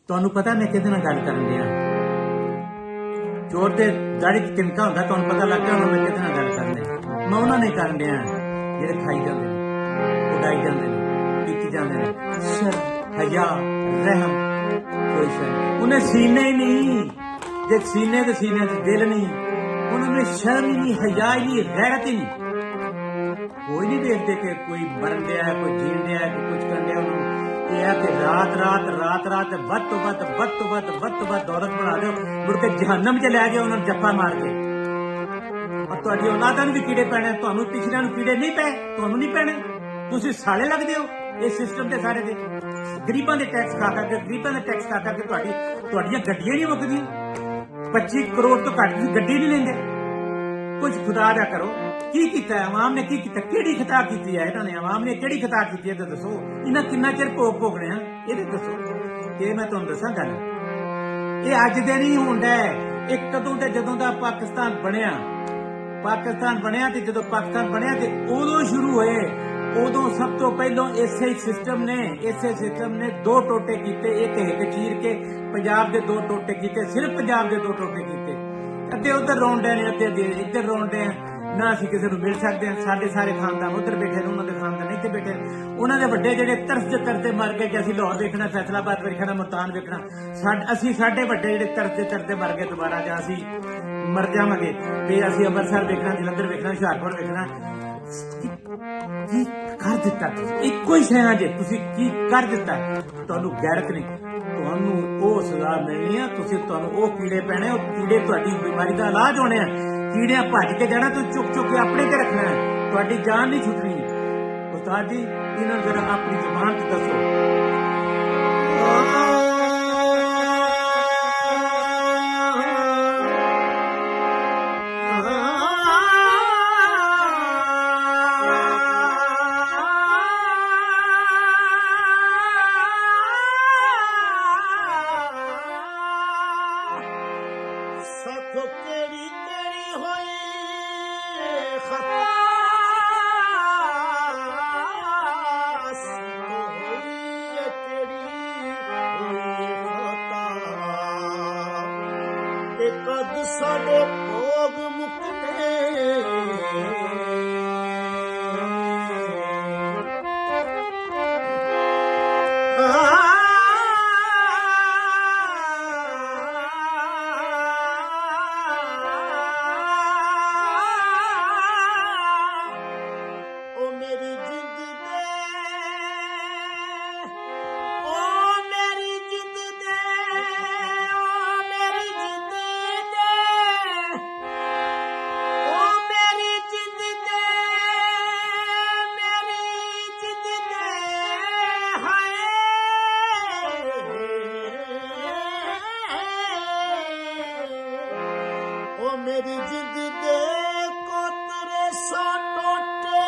ਤੁਹਾਨੂੰ ਪਤਾ मैं किहदे नाल गल करन दिया चोर ते दाढ़ी च तिनका हुंदा तुहानूं पता लग गया हुण मैं किहदे नाल गल करन दिया मैं उन्हां नाल करन दिया जिहड़े खाई जांदे ने उडाई जांदे ने पीती जांदे ने शर्म हया रहम कोई शय नहीं उन्हें सीने ही नहीं जे सीने ते सीने च दिल नहीं उन्होंने शर्म ही नहीं हया ही नहीं गैरत ही नहीं कोई नहीं देखते कि कोई मरन दिया है कोई जीन दिया है कोई कुछ कर दिया उन्होंने रात रात रात रात वध तो वध दौलत बना दो मुड़ के जहन्नम च लै जाओ उन्होंने जप्पा मार के और तुहाडी औलादां नूं भी कीड़े पैणे तुहानूं पिछलियां नूं कीड़े नहीं पै तुहानूं नहीं पैणे तुसीं साले लगदे हो इस सिस्टम दे सारे दे गरीबां दे टैक्स खा के गरीबां दे टैक्स खा के तुहाडियां गड्डियां नहीं मुकदियां 25 करोड़ तो घट तुसीं गड्डी नहीं लेंदे कुछ खुदा दा करो की कीता अवाम ने की कीता किहड़ी खता कीती है इन्हां ने अवाम ने किहड़ी खता कीती है ते दसो इन्हां किन्ना चिर भोग भोगणे आ इहदे दसो ये मैं तुहानूं दसां गल ये अज दे नहीं हुंदा इह कदों ते जदों दा पाकिस्तान बणिया ते जदों पाकिस्तान बणिया ते उदों शुरू होए उदों सब तो पहलों इसे सिस्टम ने दो टोटे कीते एक हिक चीर के पंजाब दे दो टोटे कीते सिर्फ पंजाब दे दो टोटे कीते अद्धे उधर रौंडे ने अद्धे इधर रौंडे ना असीं किसी नूं मिल सकते हैं साडे सारे खानदान उधर बैठे ने उन्होंने खानदान इत्थे बैठे उन्होंने वड्डे जिहड़े तरस करते मर गए कि असीं लाहौर वेखना फैसलाबाद वेखना मुल्तान वेखना असीं साडे वड्डे जिहड़े तरसदे मर गए दोबारा जां असीं मर जावांगे ते असीं अंमृतसर वेखना जलंधर वेखना हुशियारपुर वेखना की कर दिता इक्को ही शय जे तुसीं की कर दिता तुहानूं गैरत नहीं तुहानूं ओह सज़ा मिलनी है तुसीं तुहानूं ओह कीड़े पैणे ओह कीड़े तुहाडी बीमारी दा इलाज होने कीड़ियां भज के जाना तू चुक चुक के अपने ते रखना है तुहाडी जान नहीं छुटनी उस्ताद जी इन्हां जरा अपनी जुबान ते दसो कद साडे भोग मुकने ओ मेरी जिंद मेरी जिद दे कोतरे सो टोटे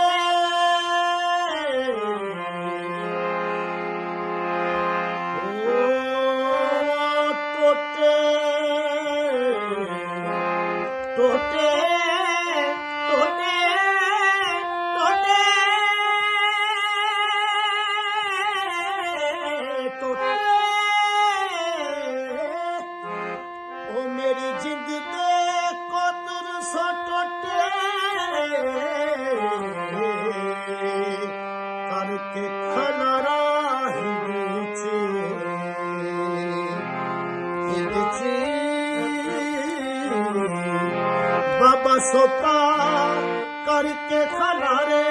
टोटे टोटे टोटे टोटे टोटे ओ मेरी जिद दे सो टोटे करके खलारा बाबा सोता करके खलारे